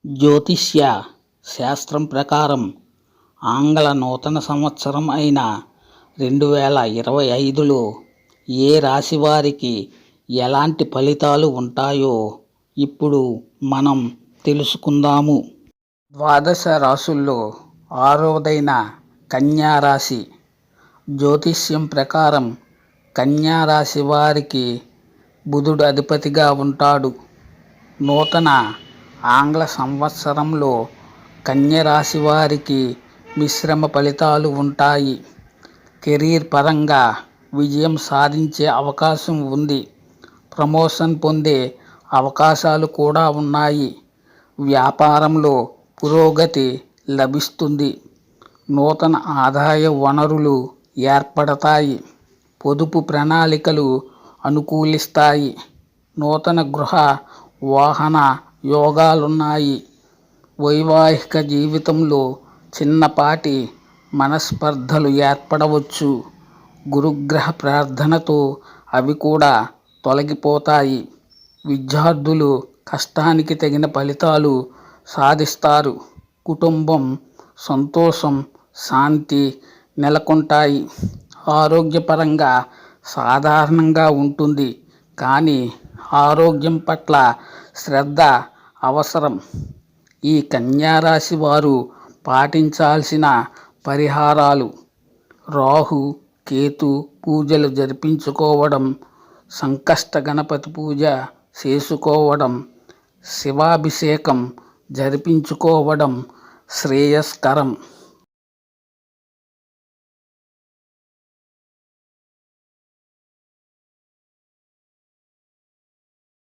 జ్యోతిష్య శాస్త్రం ప్రకారం ఆంగ్ల నూతన సంవత్సరం అయిన 2025లో ఏ రాశి వారికి ఎలాంటి ఫలితాలు ఉంటాయో ఇప్పుడు మనం తెలుసుకుందాము. ద్వాదశ రాశుల్లో ఆరవదైన కన్యా రాశి. జ్యోతిష్యం ప్రకారం కన్యా రాశి వారికి బుధుడు అధిపతిగా ఉంటాడు. నూతన ఆంగ్ల సంవత్సరంలో కన్య రాశి వారికి మిశ్రమ ఫలితాలు ఉంటాయి. కెరీర్ పరంగా విజయం సాధించే అవకాశం ఉంది. ప్రమోషన్ పొందే అవకాశాలు కూడా ఉన్నాయి. వ్యాపారంలో పురోగతి లభిస్తుంది. నూతన ఆదాయ వనరులు ఏర్పడతాయి. పొదుపు ప్రణాళికలు అనుకూలిస్తాయి. నూతన గృహ వాహన యోగాలున్నాయి. వైవాహిక జీవితంలో చిన్నపాటి మనస్పర్ధలు ఏర్పడవచ్చు. గురుగ్రహ ప్రార్థనతో అవి కూడా తొలగిపోతాయి. విద్యార్థులు కష్టానికి తగిన ఫలితాలు సాధిస్తారు. కుటుంబం సంతోషం, శాంతి నెలకొంటాయి. ఆరోగ్యపరంగా సాధారణంగా ఉంటుంది, కానీ ఆరోగ్యం పట్ల శ్రద్ధ అవసరం. ఈ కన్యా రాశి వారు పాటించాల్సిన పరిహారాలు: రాహు కేతు పూజలు జరిపించుకోవడం, సంకష్ట గణపతి పూజ చేసుకోవడం, శివాభిషేకం జరిపించుకోవడం శ్రేయస్కరం.